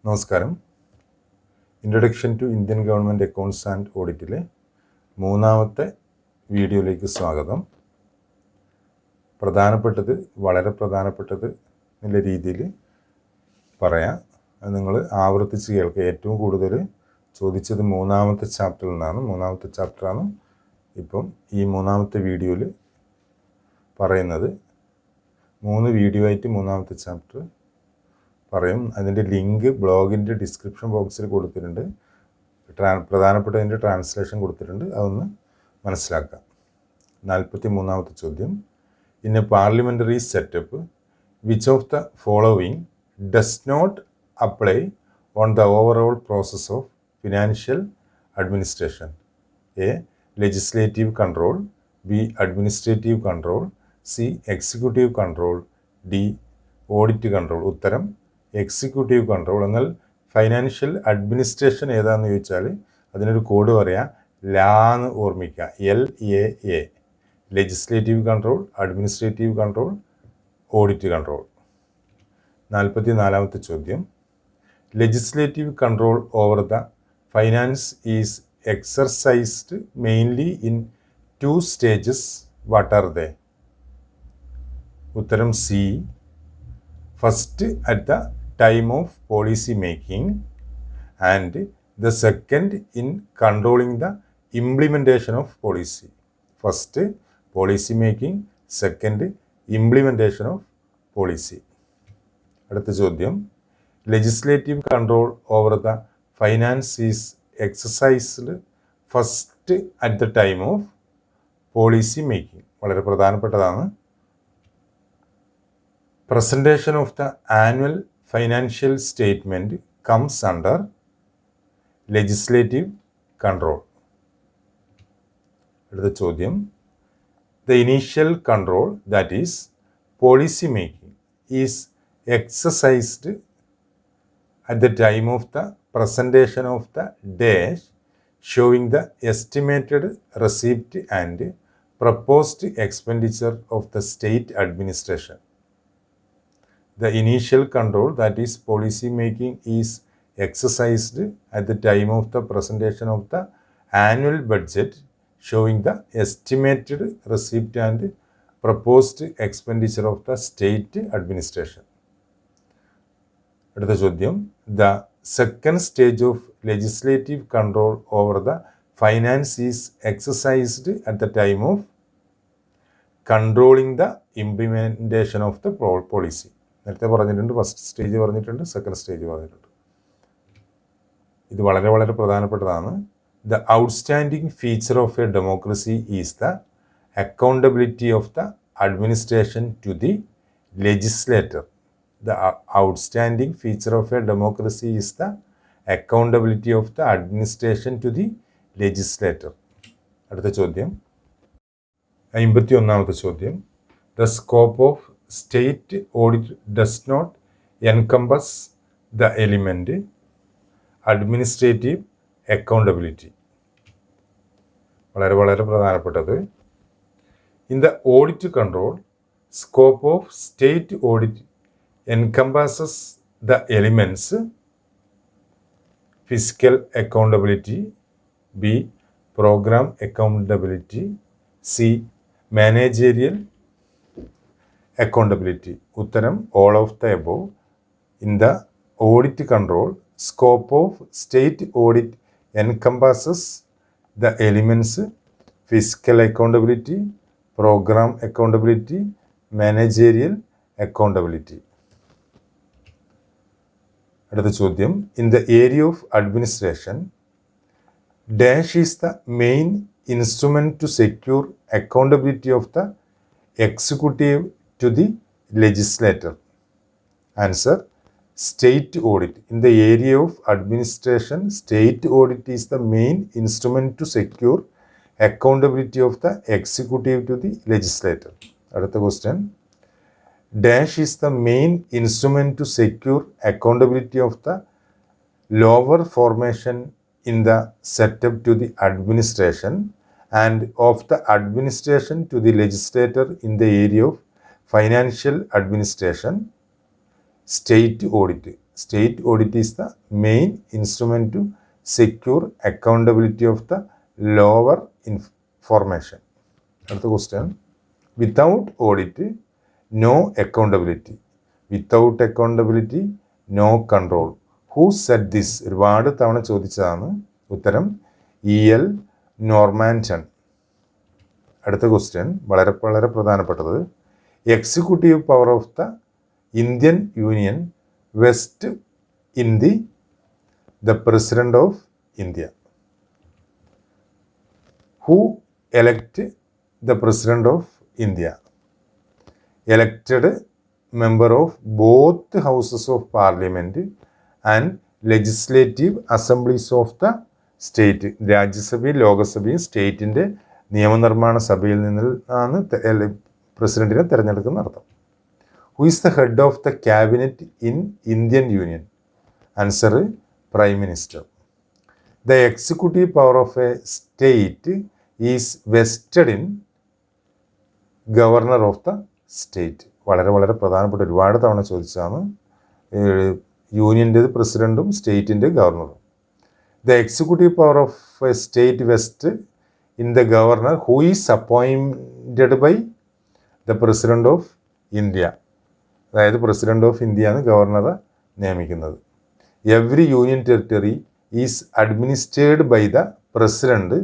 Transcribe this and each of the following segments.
നമസ്കാരം. Introduction to Indian government accounts and ഓഡിറ്റിലെ മൂന്നാമത്തെ വീഡിയോയിലേക്ക് സ്വാഗതം. വളരെ പ്രധാനപ്പെട്ടത് എന്നുള്ള രീതിയിൽ പറയാം. അത് നിങ്ങൾ ആവർത്തിച്ച് കേൾക്കുക. ഏറ്റവും കൂടുതൽ ചോദിച്ചത് മൂന്നാമത്തെ ചാപ്റ്ററിൽ നിന്നാണ്. മൂന്നാമത്തെ ചാപ്റ്ററാണ് ഇപ്പം ഈ മൂന്നാമത്തെ വീഡിയോയിൽ പറയുന്നത്. 3 വീഡിയോ ആയിട്ട് മൂന്നാമത്തെ ചാപ്റ്റർ പറയും. അതിൻ്റെ ലിങ്ക് ബ്ലോഗിൻ്റെ ഡിസ്ക്രിപ്ഷൻ ബോക്സിൽ കൊടുത്തിട്ടുണ്ട്. പ്രധാനപ്പെട്ടതിൻ്റെ ട്രാൻസ്ലേഷൻ കൊടുത്തിട്ടുണ്ട്. അതൊന്ന് മനസ്സിലാക്കാം. 43ാമത്തെ ചോദ്യം. In a parliamentary setup which of the following does not apply on the overall process of financial administration? A. Legislative control, B. Administrative control, C. Executive control, D. Audit control. ഉത്തരം executive control. എന്നാൽ financial administration ഏതാണെന്ന് ചോദിച്ചാൽ അതിനൊരു code പറയാം, ലാന്ന് ഓർമ്മിക്കുക. LAA. Legislative control, administrative control, audit control. 44ാമത്തെ ചോദ്യം. Legislative control over the finance is exercised mainly in 2 stages. What are ദേ? ഉത്തരം C. First at the time of policy making and the second in controlling the implementation of policy. First policy making, second implementation of policy. അടുത്ത ചോദ്യം. Legislative control over the finance is exercised first at the time of policy making. വളരെ പ്രധാനപ്പെട്ടതാണ്. Presentation of the annual financial statement comes under legislative control. അടുത്ത ചോദ്യം. The initial control, that is policy making, is exercised at the time of the presentation of the dash showing the estimated receipt and proposed expenditure of the state administration. The initial control, that is policy making, is exercised at the time of the presentation of the annual budget showing the estimated receipt and proposed expenditure of the state administration. അടുത്ത ചോദ്യം. The second stage of legislative control over the finance is exercised at the time of controlling the implementation of the policy. നേരത്തെ പറഞ്ഞിട്ടുണ്ട്, first stage പറഞ്ഞിട്ടുണ്ട്, second stage പറഞ്ഞിട്ടുണ്ട്. ഇത് വളരെ പ്രധാനപ്പെട്ടതാണ്. The outstanding feature of a democracy is the accountability of the administration to the legislator. The outstanding feature of a democracy is the accountability of the administration to the legislator. അടുത്ത ചോദ്യം. 51ാമത്തെ ചോദ്യം. The scope of State audit does not encompass the element administrative accountability. വളരെ പ്രധാനപ്പെട്ടത്. In the audit control, scope of state audit encompasses the elements fiscal accountability, B. program accountability, C. managerial accountability. ഉത്തരം all of the above. In the audit control, scope of state audit encompasses the elements fiscal accountability, program accountability, managerial accountability. അടുത്ത ചോദ്യം. In the area of administration, dash is the main instrument to secure accountability of the executive to the legislator. Answer. State audit. In the area of administration, state audit is the main instrument to secure accountability of the executive to the legislator. അടുത്ത question. Dash is the main instrument to secure accountability of the lower formation in the setup to the administration and of the administration to the legislator in the area of financial administration, state audit. state audit is the main instrument to secure accountability of the lower information. Another question. Without audit, no accountability. Without accountability, no control. Who said this? ഒരുപാട് തവണ ചോദിച്ചതാണ്. ഉത്തരം E.L. നോർമാൻറ്റൺ. അടുത്ത question വളരെ വളരെ പ്രധാനപ്പെട്ടത്. Executive power of the Indian union west in the President of India. Who elect the President of India? Elected member of both houses of Parliament and legislative assemblies of the state. രാജ്യസഭയും ലോകസഭയും സ്റ്റേറ്റിൻ്റെ നിയമനിർമ്മാണ സഭയിൽ നിന്നാണ് പ്രസിഡന്റിനെ തിരഞ്ഞെടുക്കുന്ന അർത്ഥം. Who is the head of the cabinet in Indian Union? Answer, Prime Minister. The executive power of a state is vested in Governor of the state. വളരെ വളരെ പ്രധാനപ്പെട്ട ഒരുപാട് തവണ ചോദിച്ചതാണ്. യൂണിയൻ്റെ പ്രസിഡൻറ്റും സ്റ്റേറ്റിൻ്റെ ഗവർണറും. The executive power of a state vests in the governor who is appointed by the President of India. അതായത് president of ഇന്ത്യയാണ് ഗവർണറെ നിയമിക്കുന്നത്. Every union territory is administered by the president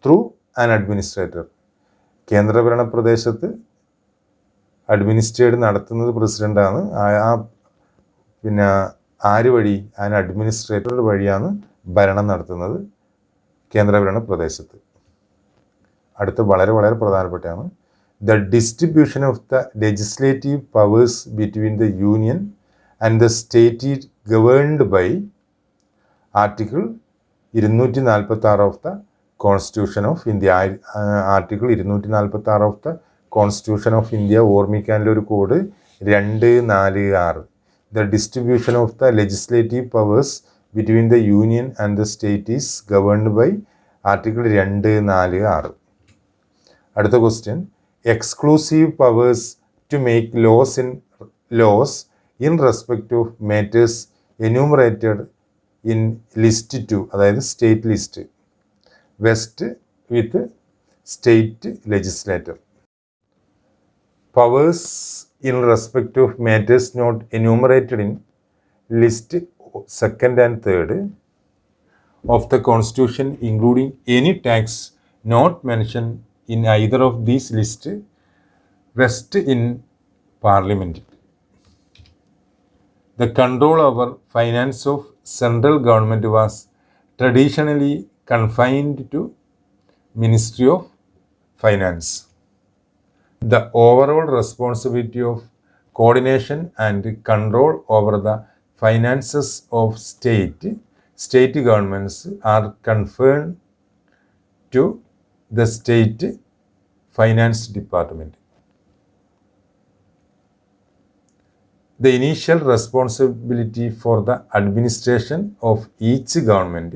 through an administrator. കേന്ദ്രഭരണ പ്രദേശത്ത് administrate നടത്തുന്നത് പ്രസിഡന്റാണ്. പിന്നെ ആര് വഴി? ആൻ അഡ്മിനിസ്ട്രേറ്റർ വഴിയാണ് ഭരണം നടത്തുന്നത് കേന്ദ്രഭരണ പ്രദേശത്ത്. അടുത്ത വളരെ വളരെ പ്രധാനപ്പെട്ടാണ്. The distribution of the legislative powers between the union and the state is governed by Article 246 of the Constitution of India. Article 246 of the Constitution of India ഓർമ്മിക്കാനുള്ള ഒരു code 246. The distribution of the legislative powers between the union and the state is governed by Article 246. അടുത്ത question. Exclusive powers to make laws in respect of matters enumerated in list 2, അതായത് state list. West with state legislator. Powers in respect of matters not enumerated in list 2nd and 3rd of the Constitution, including any tax not mentioned in either of these lists, vest in Parliament. The control over finance of central government was traditionally confined to Ministry of Finance. The overall responsibility of coordination and control over the finances of state governments are conferred to the State Finance Department. The initial responsibility for the administration of each government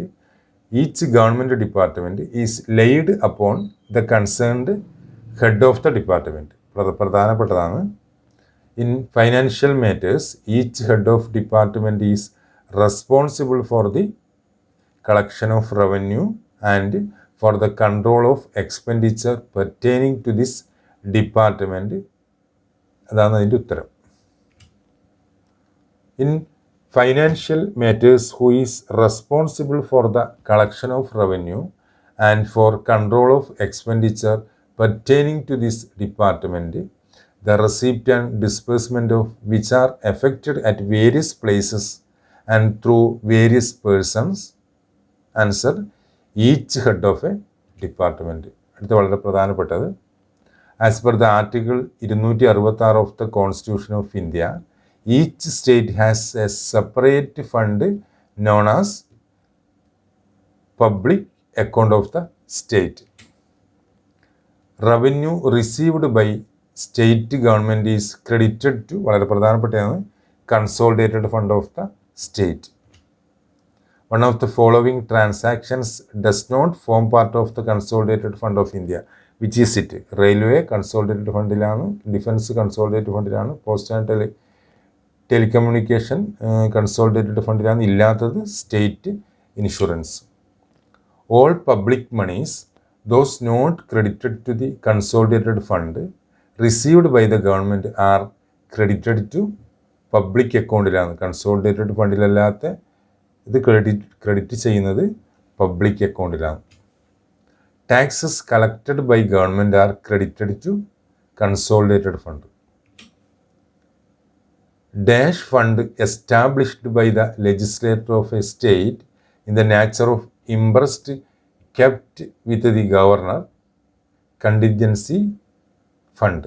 department is laid upon the concerned head of the department. പ്രധാനപ്പെട്ടതാണ്. In financial matters, each head of department is responsible for the collection of revenue and for the control of expenditure pertaining to this department. അതാണ് അതിൻ്റെ ഉത്തരം. In financial matters, who is responsible for the collection of revenue and for control of expenditure pertaining to this department, the receipt and disbursement of which are effected at various places and through various persons. Answer, each head of a department. അടുത്ത വളരെ പ്രധാനപ്പെട്ടത്. As per the Article 266 of the Constitution of India, each state has a separate fund known as Public Account of the State. Revenue received by state government is credited to, വളരെ പ്രധാനപ്പെട്ടതാണ്, Consolidated Fund of the State. One of the following transactions does not form part of the Consolidated Fund of India. Which is it? Railway Consolidated Fundiലാണ്, Defense Consolidated Fundiലാണ്, Post and telecommunication consolidated ഫണ്ടിലാണ്, ഇല്ലാത്തത് state insurance. All public moneys those not credited to the consolidated fund received by the government are credited to public അക്കൗണ്ടിലാണ്. Consolidated ഫണ്ടിലല്ലാത്ത ഇത് credit ചെയ്യുന്നത് public അക്കൗണ്ടിലാണ്. Taxes collected by government are credited to consolidated fund. Dash fund established by the legislature of a state in the nature of interest kept with the governor, contingency fund.